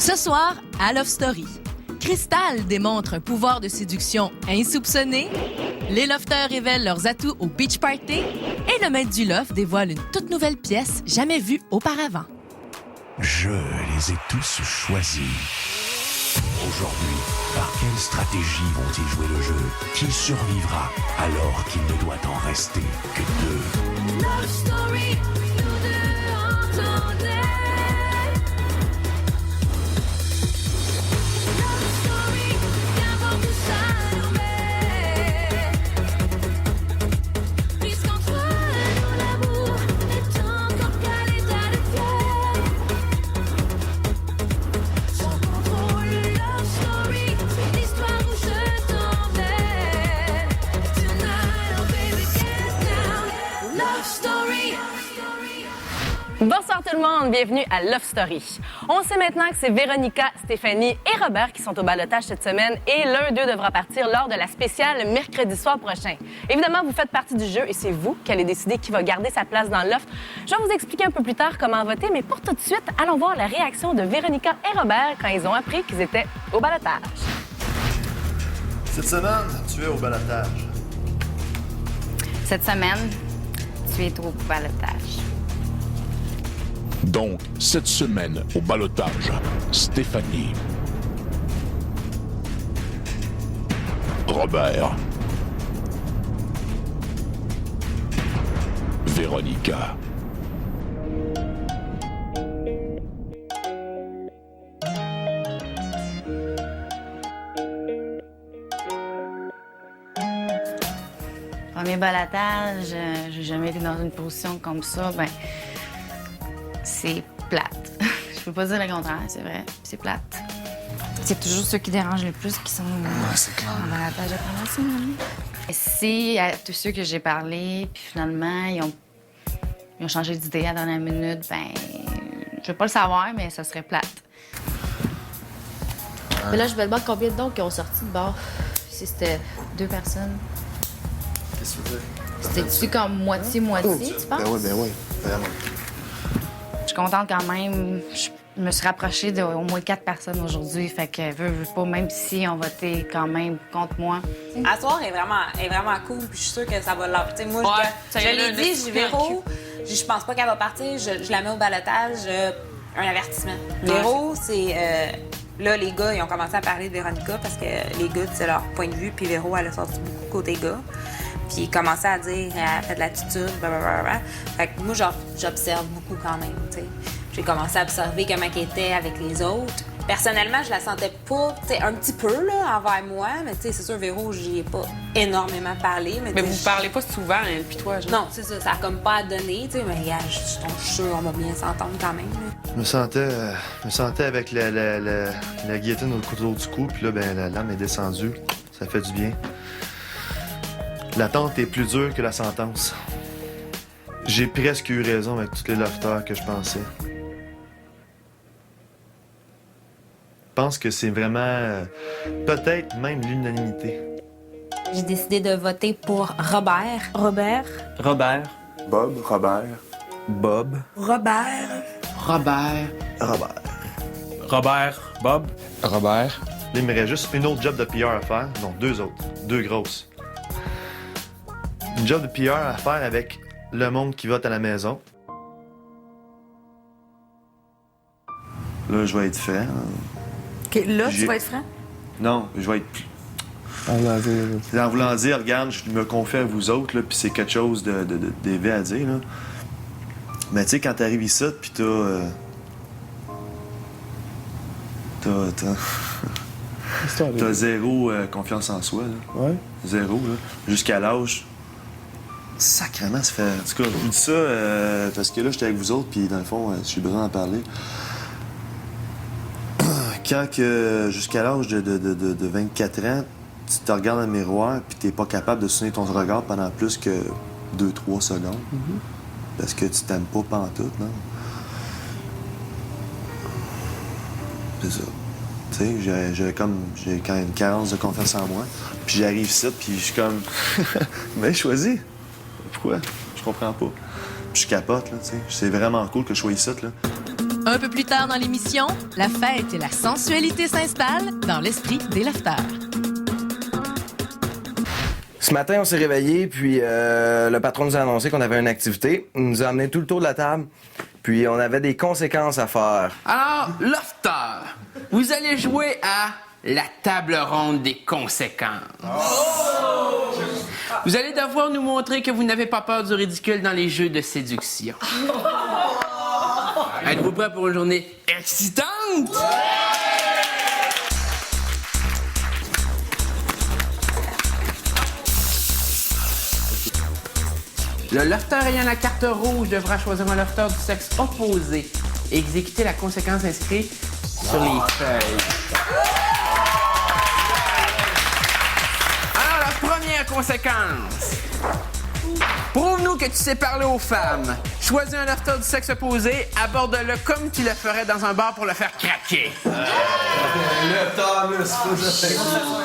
Ce soir, à Love Story, Crystal démontre un pouvoir de séduction insoupçonné, les lofters révèlent leurs atouts au beach party et le maître du loft dévoile une toute nouvelle pièce jamais vue auparavant. Je les ai tous choisis. Aujourd'hui, par quelle stratégie vont-ils jouer le jeu? Qui survivra alors qu'il ne doit en rester que deux? Love Story, nous deux entendez. Love Story, viens voir tout ça nous met. Puisqu'entre nous l'amour est encore qu'à l'état de fièvre. Sans contrôle, Love Story, c'est l'histoire où je t'emmène. Tonight, oh baby, get down. Love Story. Bonsoir tout le monde, bienvenue à Love Story. On sait maintenant que c'est Véronica, Stéphanie et Robert qui sont au ballottage cette semaine et l'un d'eux devra partir lors de la spéciale mercredi soir prochain. Évidemment, vous faites partie du jeu et c'est vous qui allez décider qui va garder sa place dans le loft. Je vais vous expliquer un peu plus tard comment voter, mais pour tout de suite, allons voir la réaction de Véronica et Robert quand ils ont appris qu'ils étaient au ballottage. Cette semaine, tu es au ballottage. Cette semaine, tu es au ballottage. Donc, cette semaine, au ballottage, Stéphanie, Robert, Véronica. Premier ballottage, j'ai jamais été dans une position comme ça, ben c'est plate. Je peux pas dire le contraire, c'est vrai, c'est plate. C'est toujours ceux qui dérangent le plus qui sont en ballottage de promotion. Si à tous ceux que j'ai parlé, puis finalement, ils ont changé d'idée à la dernière minute, ben je veux pas le savoir, mais ça serait plate. Mais là, je me demande combien de dons qui ont sorti de bord. Si c'était 2 personnes. Qu'est-ce que tu veux dire? C'était-tu comme moitié-moitié, tu penses? Ben oui, vraiment. Je suis contente quand même. Je me suis rapprochée d'au moins 4 personnes aujourd'hui. Fait que veux pas, même si on votait quand même contre moi. À soir est vraiment cool, puis je suis sûre que ça va l'apporter. Moi, je l'ai dit, j'y Véro, je pense pas qu'elle va partir, je la mets au ballottage, un avertissement. Véro, c'est... là, les gars, ils ont commencé à parler de Véronica parce que les gars, c'est leur point de vue, puis Véro, elle a sorti beaucoup côté gars. Puis ils commençaient à dire, elle fait de l'attitude, blablabla. Fait que moi, j'observe beaucoup quand même, tu sais. J'ai commencé à observer comment elle était avec les autres. Personnellement, je la sentais pas, tu sais, un petit peu, là, envers moi. Mais tu sais, c'est sûr, Véro, j'y ai pas énormément parlé. Mais vous parlez pas souvent, elle puis toi, genre? Non, c'est ça, ça a comme pas à donner, tu sais. Mais regarde, je suis sûre, on va bien s'entendre quand même, là. Je me sentais avec la guillotine au couteau du cou, puis là, ben, la lame est descendue. Ça fait du bien. L'attente est plus dure que la sentence. J'ai presque eu raison avec tous les lofters que je pensais. Je pense que c'est vraiment, peut-être même l'unanimité. J'ai décidé de voter pour Robert. Robert. Bob, Robert. Bob. Robert. Robert. Robert. Robert. Bob. Robert. Il me reste juste une autre job de PR à faire. Non, 2 autres. 2 grosses. Une job de PR à faire avec le monde qui vote à la maison. Là, je vais être franc. OK, là, tu vas être franc? Non, je vais être... En voulant dire, regarde, je me confie à vous autres, là, puis c'est quelque chose d'élevé à dire, là. Mais tu sais, quand t'arrives ici, puis t'as zéro confiance en soi, là. Ouais. Zéro, là. Jusqu'à l'âge... Sacrément, ça fait... En tout cas, je vous dis ça parce que là, j'étais avec vous autres, puis dans le fond, j'ai besoin d'en parler. Quand que, jusqu'à l'âge de 24 ans, tu te regardes dans le miroir, puis t'es pas capable de soutenir ton regard pendant plus que 2-3 secondes. Parce que tu t'aimes pas pantoute, non? C'est ça. Tu sais, j'ai quand même une carence de confiance en moi. Puis j'arrive ici, puis je suis comme... Mais choisis. Pourquoi? Je comprends pas. Puis je capote, là, tu sais. C'est vraiment cool que je sois ici, là. Un peu plus tard dans l'émission, la fête et la sensualité s'installent dans l'esprit des lofters. Ce matin, on s'est réveillés, puis le patron nous a annoncé qu'on avait une activité. Il nous a amené tout le tour de la table, puis on avait des conséquences à faire. Alors, lofter, vous allez jouer à la table ronde des conséquences. Oh! Vous allez devoir nous montrer que vous n'avez pas peur du ridicule dans les jeux de séduction. Êtes-vous prêts pour une journée excitante? Le lofter ayant la carte rouge devra choisir un lofter du sexe opposé et exécuter la conséquence inscrite sur les feuilles. Alors, la première conséquence. Prouve-nous que tu sais parler aux femmes. Choisis un lofter du sexe opposé, aborde-le comme tu le ferais dans un bar pour le faire craquer.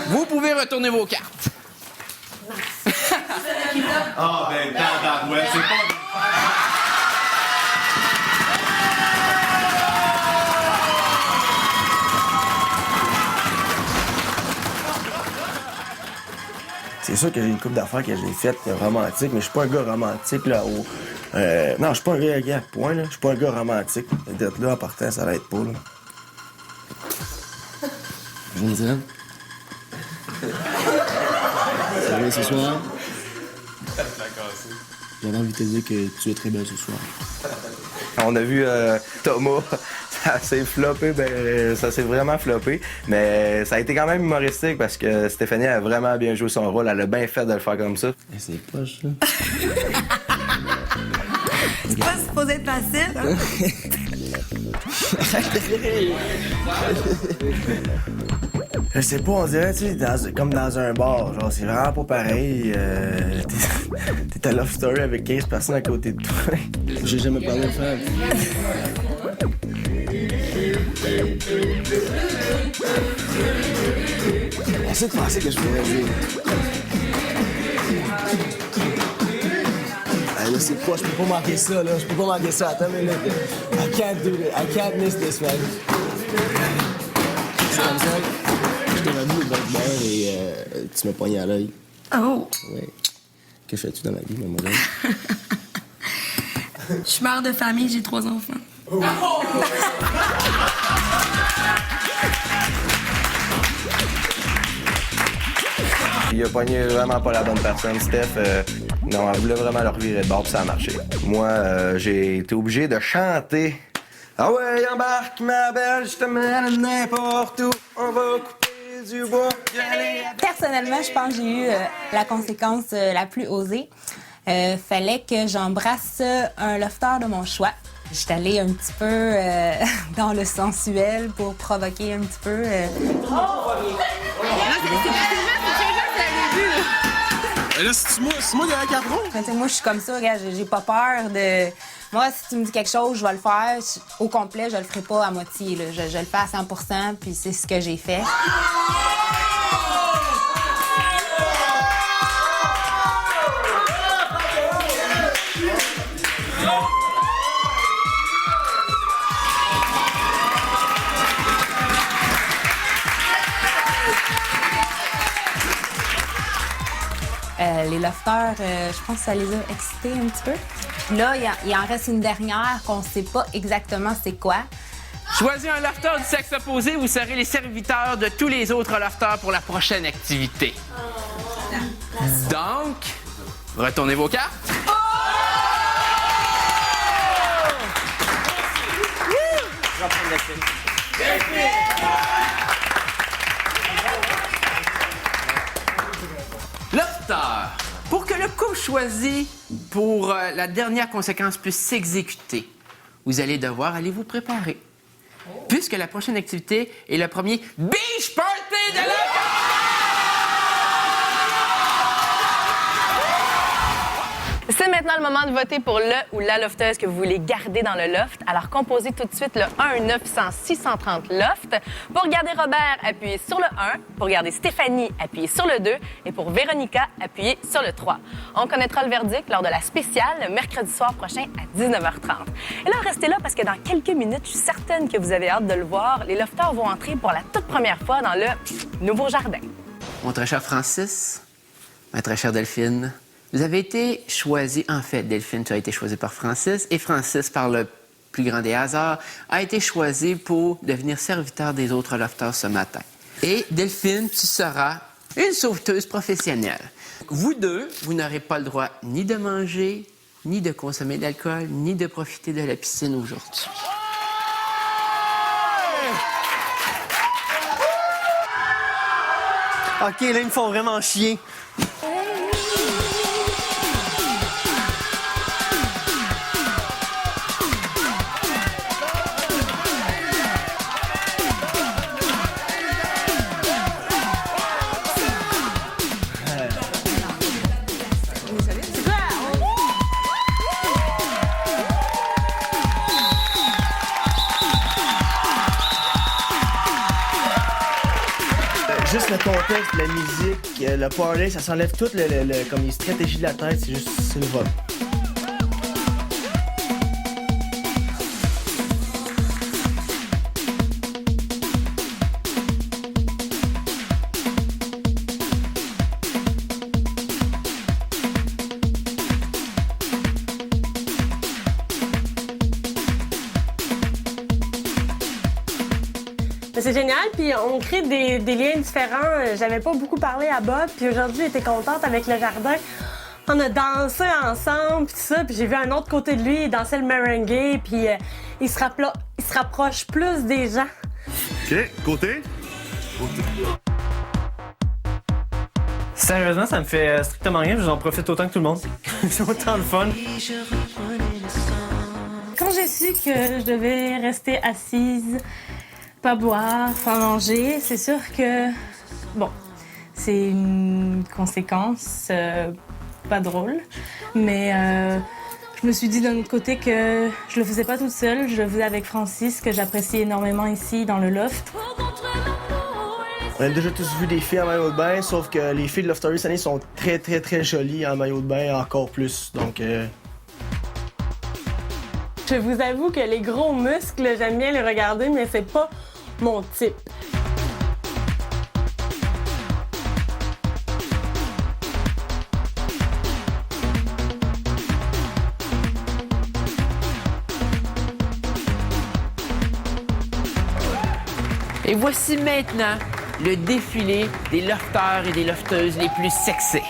Vous pouvez retourner vos cartes. Ah, ben, tabarouette, c'est pas... C'est sûr que j'ai une couple d'affaires que j'ai faites romantiques, mais je suis pas un gars romantique, là, non, je suis pas un gars, point, là. Je suis pas un gars romantique. D'être là en partant, ça l'aide pas, là. Geneviève? Ça va ce soir? J'avais envie de te dire que tu es très belle ce soir. On a vu Thomas, ça s'est floppé, ben ça s'est vraiment floppé, mais ça a été quand même humoristique parce que Stéphanie a vraiment bien joué son rôle, elle a bien fait de le faire comme ça. C'est poche, ça. C'est pas supposé être facile, hein? Je sais pas, on dirait, tu sais, comme dans un bar, genre, c'est vraiment pas pareil. T'es à Love Story avec 15 personnes à côté de toi. J'ai jamais parlé aux femmes. Essaye de penser que je pourrais jouer. Hey, là, c'est quoi? Je peux pas manquer ça, là. Je peux pas manquer ça. Attends une minute. I can't do it. I can't miss this, man. C'est comme ça. Je t'ai revu au backboard et tu m'as poigné à l'œil. Oh! Oui. Que fais-tu dans la vie, mademoiselle? Je suis mère de famille, j'ai 3 enfants. Oh. Il a pogné vraiment pas la bonne personne, Steph. Non, elle voulait vraiment leur virer de bord, puis ça a marché. Moi, j'ai été obligé de chanter. Ah ouais, embarque ma belle, je te mène n'importe où. On va couper du bois. Personnellement, je pense que j'ai eu la conséquence la plus osée. Fallait que j'embrasse un lofter de mon choix. J'étais allée un petit peu dans le sensuel pour provoquer un petit peu. Là, c'est moi qui ai un capron. Moi, je suis comme ça, regarde, j'ai pas peur de... Moi, si tu me dis quelque chose, je vais le faire. Au complet, je le ferai pas à moitié, là. Je le fais à 100%, puis c'est ce que j'ai fait. Les lofters, je pense que ça les a excités un petit peu. Puis là, il en reste une dernière qu'on sait pas exactement c'est quoi. Choisis un lofter du sexe opposé, vous serez les serviteurs de tous les autres lofters pour la prochaine activité. Donc, retournez vos cartes. Lofter, pour que le couple choisi pour la dernière conséquence puisse s'exécuter, vous allez devoir aller vous préparer. Puisque la prochaine activité est le premier Beach Party de la... C'est maintenant le moment de voter pour le ou la lofteuse que vous voulez garder dans le loft. Alors, composez tout de suite le 1-900-630 loft. Pour garder Robert, appuyez sur le 1. Pour garder Stéphanie, appuyez sur le 2. Et pour Véronica, appuyez sur le 3. On connaîtra le verdict lors de la spéciale le mercredi soir prochain à 19h30. Et là, restez là parce que dans quelques minutes, je suis certaine que vous avez hâte de le voir. Les lofteurs vont entrer pour la toute première fois dans le nouveau jardin. Mon très cher Francis, ma très chère Delphine, vous avez été choisi, en fait, Delphine, tu as été choisie par Francis, et Francis, par le plus grand des hasards, a été choisi pour devenir serviteur des autres lofters ce matin. Et Delphine, tu seras une sauveteuse professionnelle. Vous deux, vous n'aurez pas le droit ni de manger, ni de consommer d'alcool, ni de profiter de la piscine aujourd'hui. OK, là, ils me font vraiment chier. Juste le contexte, la musique, le party, ça s'enlève tout comme les stratégies de la tête, c'est le vol. C'est génial, puis on crée des liens différents. J'avais pas beaucoup parlé à Bob, puis aujourd'hui, j'étais contente avec le jardin. On a dansé ensemble, puis tout ça, puis j'ai vu un autre côté de lui, il dansait le merengue, puis il se rapproche plus des gens. OK, côté? Sérieusement, ça me fait strictement rien, j'en profite autant que tout le monde. C'est autant le fun. Quand j'ai su que je devais rester assise, pas boire, pas manger, c'est sûr que, bon, c'est une conséquence pas drôle, mais je me suis dit d'un autre côté que je le faisais pas toute seule, je le faisais avec Francis, que j'apprécie énormément ici dans le loft. On a déjà tous vu des filles en maillot de bain, sauf que les filles de Loftery cette année sont très, très, très jolies en maillot de bain, encore plus, donc... Je vous avoue que les gros muscles, j'aime bien les regarder, mais c'est pas mon type. Et voici maintenant le défilé des lofteurs et des lofteuses les plus sexy.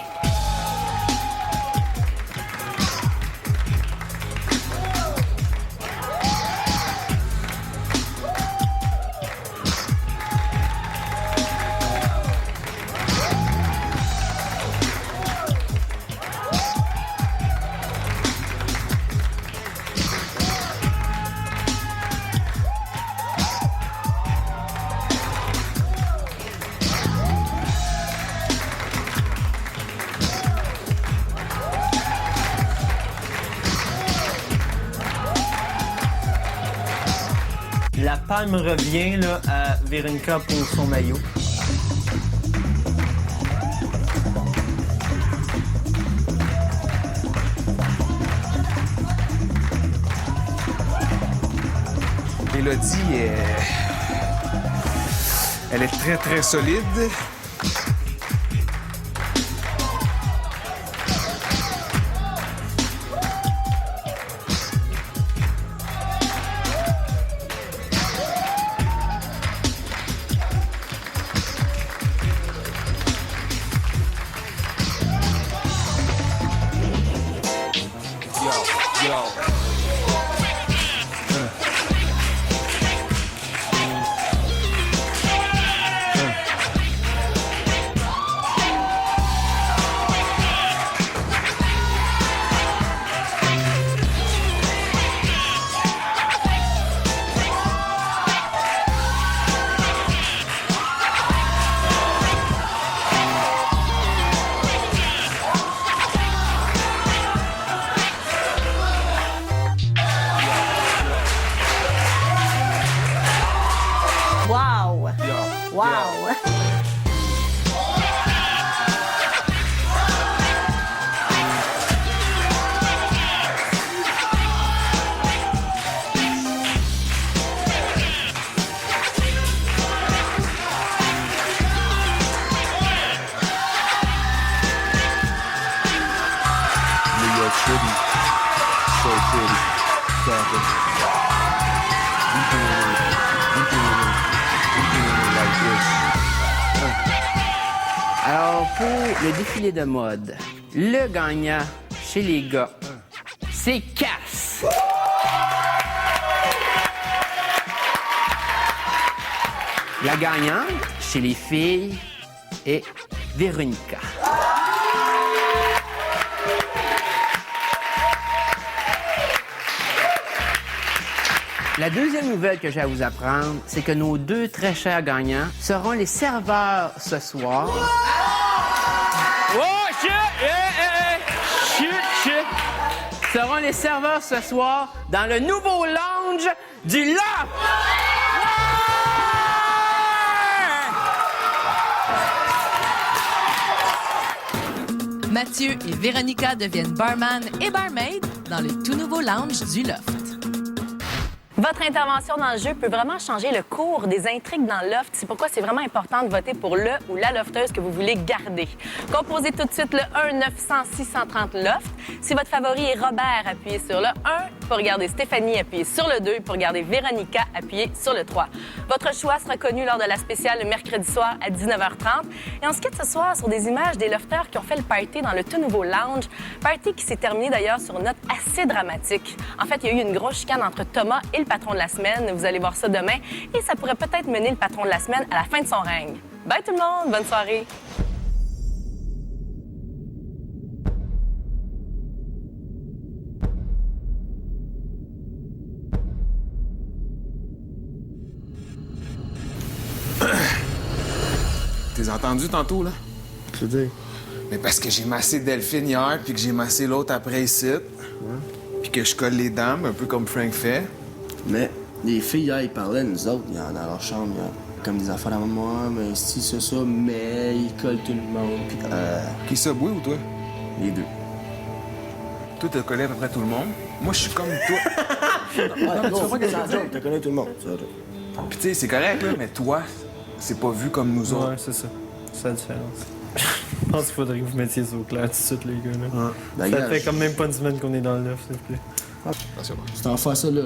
La palme revient là, à Véronica pour son maillot. Élodie, elle est très, très solide. pour le défilé de mode, le gagnant chez les gars, c'est Cass. La gagnante chez les filles est Véronica. La deuxième nouvelle que j'ai à vous apprendre, c'est que nos deux très chers gagnants seront les serveurs ce soir. Oh, shit! Shit! Seront les serveurs ce soir dans le nouveau lounge du Loft! Mathieu et Véronica deviennent barman et barmaid dans le tout nouveau lounge du Loft. Votre intervention dans le jeu peut vraiment changer le cours des intrigues dans le Loft. C'est pourquoi c'est vraiment important de voter pour le ou la lofteuse que vous voulez garder. Composez tout de suite le 1-900-630-LOFT. Si votre favori est Robert, appuyez sur le 1. Pour regarder Stéphanie, appuyez sur le 2. Pour regarder Véronica, appuyez sur le 3. Votre choix sera connu lors de la spéciale le mercredi soir à 19h30. Et on se quitte ce soir sur des images des lofteurs qui ont fait le party dans le tout nouveau lounge. Party qui s'est terminé d'ailleurs sur une note assez dramatique. En fait, il y a eu une grosse chicane entre Thomas et le patron de la semaine. Vous allez voir ça demain. Et ça pourrait peut-être mener le patron de la semaine à la fin de son règne. Bye tout le monde! Bonne soirée! T'es entendu tantôt, là? Je veux dire. Mais parce que j'ai massé Delphine hier, puis que j'ai massé l'autre après ici. Puis que je colle les dames, un peu comme Frank fait. Mais les filles, hier, ils parlaient, nous autres, dans leur chambre, il y a comme des affaires à moi, mais si, c'est ça, mais ils collent tout le monde. Puis, Qui ça, Boui ou toi? Les deux. Toi, t'as collé à peu près tout le monde. Moi, je suis comme toi. Ouais, non, tu t'as connais tout le monde. Puis tu sais, c'est correct, là, mais toi, c'est pas vu comme nous autres. Ouais, c'est ça. C'est la différence. Je pense qu'il faudrait que vous mettiez ça au clair tout de suite, les gars. Là. Ça fait quand même pas une semaine qu'on est dans le loft, s'il vous plaît. C'est en faire ça, là.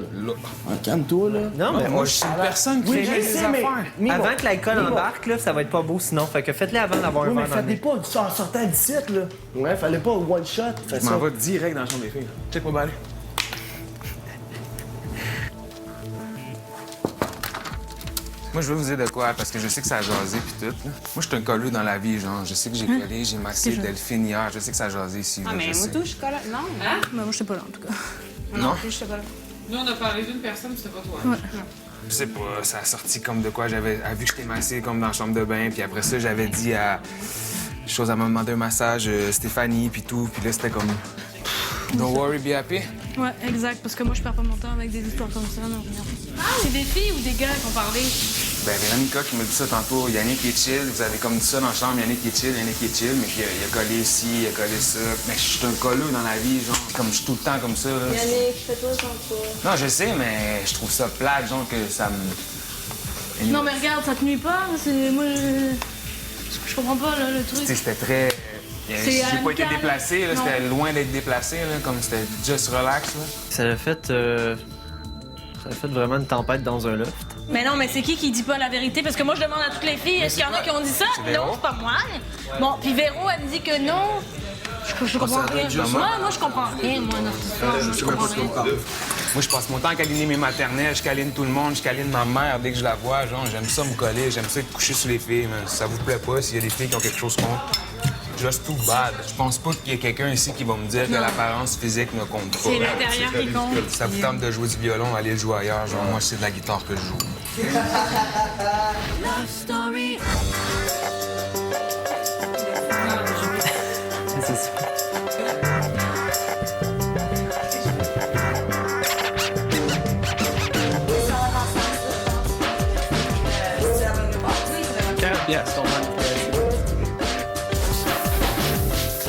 Calme-toi, là. Non, mais moi, je suis une personne qui oui, fait des affaires. Avant que l'alcool embarque, là, ça va être pas beau sinon. Fait que faites-le avant d'avoir un verre dans le nez. pas en sortant d'ici, là. Ouais, fallait pas one shot. Je m'en vais direct dans la chambre des filles. Check moi balai. Moi, je veux vous dire de quoi, parce que je sais que ça a jasé pis tout. Là. Moi, je suis un colleux dans la vie, genre. Je sais que j'ai collé, j'ai massé Delphine hier. Je sais que ça a jasé ici. Ah, là, mais je moi, sais. tout, je suis collée. Non. Ah, mais moi, je sais pas là, en tout cas. Non? Je sais pas là. Nous, on a parlé d'une personne, c'était pas toi. Ouais. Je sais pas, ça a sorti comme de quoi. J'avais vu que j'étais massé comme dans la chambre de bain, puis après ça, j'avais dit à... Chose à me demander un massage, Stéphanie, puis tout. Puis là, c'était comme... Don't worry, be happy. Ouais, exact, parce que moi, je perds pas mon temps avec des histoires comme ça, non, rien. C'est des filles ou des gars qui ont parlé? Ben, Véronica qui m'a dit ça tantôt. Yannick est chill. Vous avez comme dit ça dans la chambre. Yannick est chill, mais puis il a collé ici, il a collé ça. Mais je suis un colleux dans la vie, genre. Comme je suis tout le temps comme ça, là. Yannick, fais-toi sans Non, je sais, mais je trouve ça plate, genre, que ça me... Non, mais regarde, ça te nuit pas. C'est... Moi, je comprends pas, là, le truc. Tu sais, c'était très... J'ai pas été amical. déplacé, là. Non. C'était loin d'être déplacé, là. Comme c'était just relax, là. Ça a fait vraiment une tempête dans un loft. Mais non, mais c'est qui dit pas la vérité? Parce que moi, je demande à toutes les filles, est-ce qu'il y en a qui ont dit ça? C'est Véro. Non, c'est pas moi. Bon, puis Véro, elle me dit que non. Je comprends rien. Moi, je comprends rien, moi, dans cette histoire. Je comprends rien. Moi, je passe mon temps à câliner mes maternelles, je câline tout le monde, je câline ma mère dès que je la vois. Genre, j'aime ça me coller, j'aime ça être couché sur les filles. Mais si ça vous plaît pas, s'il y a des filles qui ont quelque chose contre, just too bad. Je pense pas qu'il y ait quelqu'un ici qui va me dire que l'apparence physique ne compte pas. C'est l'intérieur qui compte. Si ça vous tente de jouer du violon, allez le jouer ailleurs. Genre, moi, c'est de la guitare que je joue. Love story. C'est ça.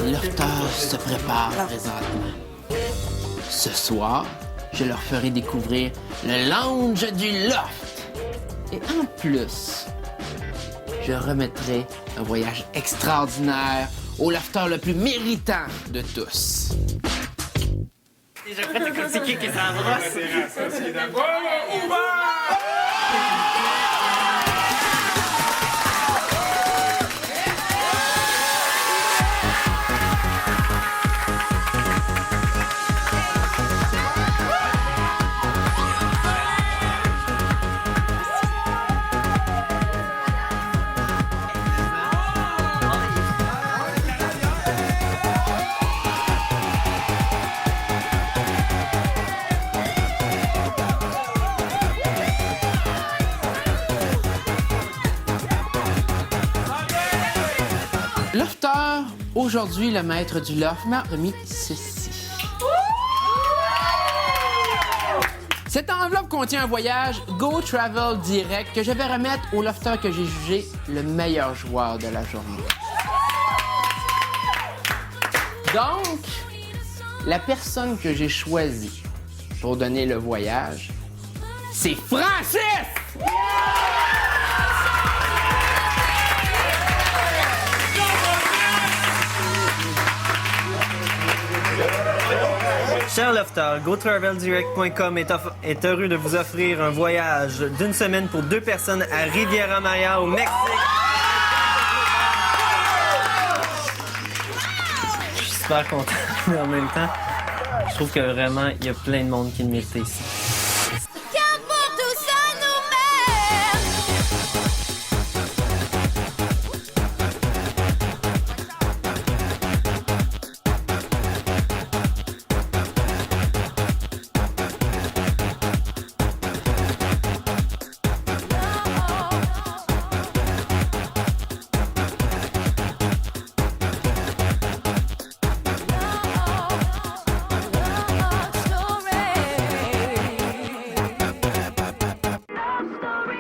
Lofteurs se préparent présentement. Ce soir, je leur ferai découvrir le lounge du Loft. Et en plus, je remettrai un voyage extraordinaire au lofteur le plus méritant de tous. Déjà prêt à critiquer que ça brosse? Lofteur, aujourd'hui, le maître du loft m'a remis ceci. Cette enveloppe contient un voyage Go Travel Direct que je vais remettre au lofteur que j'ai jugé le meilleur joueur de la journée. Donc, la personne que j'ai choisie pour donner le voyage, c'est Francis! Cher Lofter, GoTravelDirect.com est heureux de vous offrir un voyage d'une semaine pour 2 personnes à Riviera Maya, au Mexique. Je suis super content, mais en même temps, je trouve que vraiment, il y a plein de monde qui le mérite ici.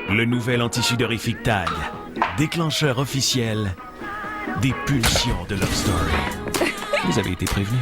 Le nouvel antisudorifique TAG, déclencheur officiel des pulsions de Love Story. Vous avez été prévenus.